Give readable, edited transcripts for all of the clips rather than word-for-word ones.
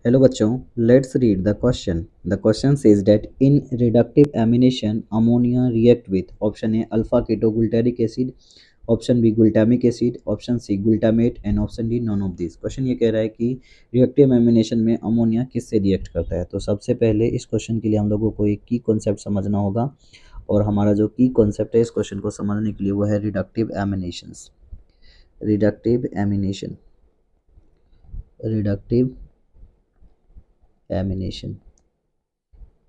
Hello बच्चों, let's read the question. The question says that in reductive amination ammonia react with option A alpha ketoglutaric acid, option B glutamic acid, option C glutamate and option D none of this. Question ये कह रहा है कि reactive amination में ammonia किससे react करता है। तो सबसे पहले इस क्वेश्चन के लिए हम लोगों को एक की कॉन्सेप्ट समझना होगा, और हमारा जो की कॉन्सेप्ट है इस क्वेश्चन को समझने के लिए वो है reductive emanations. Reductive ammunition, reductive ammunition,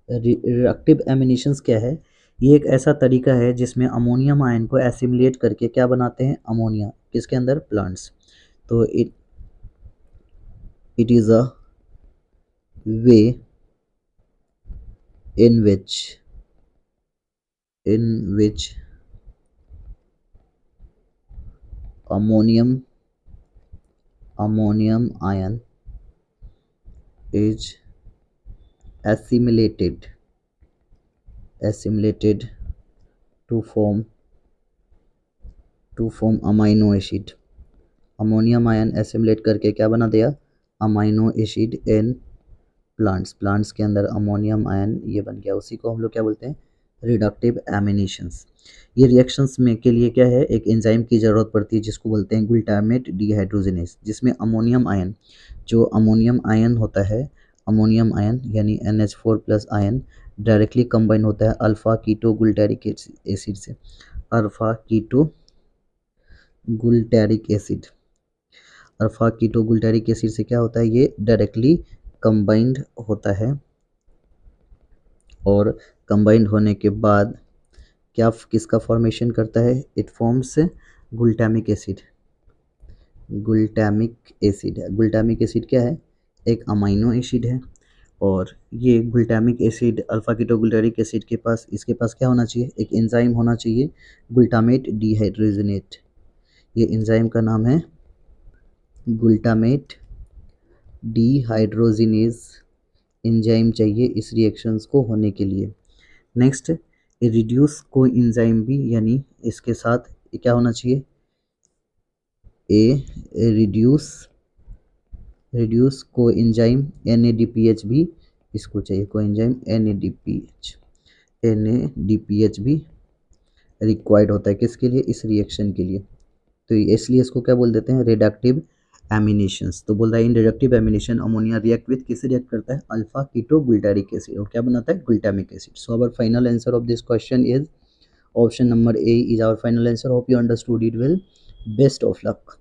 reductive emanations क्या है? ये एक ऐसा तरीका है जिसमें अमोनियम आयन को एसिमिलेट करके क्या बनाते हैं, अमोनिया। किसके अंदर? प्लांट्स। तो it is a way in which ammonium ion is assimilated to form amino acid. Ammonium ion assimilate करके क्या बना दिया? अमाइनो एसिड इन प्लांट्स के अंदर अमोनियम आयन ये बन गया। उसी को हम लोग क्या बोलते हैं? Reductive emanations. ये रिएक्शंस में के लिए क्या है, एक एंजाइम की ज़रूरत पड़ती है जिसको बोलते हैं ग्लूटामेट डिहाइड्रोजिनेस, जिसमें अमोनियम आयन, जो अमोनियम आयन होता है, अमोनियम आयन यानी NH4+ आयन डायरेक्टली कंबाइन होता है अल्फा कीटो ग्लूटारिक एसिड से। Alpha keto glutaric acid, alpha keto glutaric acid से क्या होता है, ये डायरेक्टली कंबाइंड होता है। और कंबाइंड होने के बाद क्या किसका फॉर्मेशन करता है? It forms glutamic acid. Glutamic acid क्या है? एक अमाइनो एसिड है। और ये glutamic acid alpha ketoglutaric acid के पास, इसके पास क्या होना चाहिए? एक एंजाइम होना चाहिए ग्लूटामेट डिहाइड्रोजिनेट। ये एंजाइम का नाम है ग्लूटामेट डिहाइड्रोजिनेज एंजाइम चाहिए इस रिएक्शंस को होने के लिए। नेक्स्ट, रिड्यूस को एंजाइम भी, यानी इसके साथ क्या होना चाहिए? रिड्यूस को एंजाइम NADPH भी इसको चाहिए। को एंजाइम NADPH भी रिक्वायर्ड होता है किसके लिए? इस रिएक्शन के लिए। तो इसलिए इसको क्या बोल देते हैं? Reductive aminations. तो बोल रहा है in reductive amination ammonia react with, किससे रिएक्ट करता है? Alpha keto glutaric acid. और क्या बनाता है? Glutamic acid. So our final answer of this question is option number A is our final answer. Hope you understood it well. Best of luck.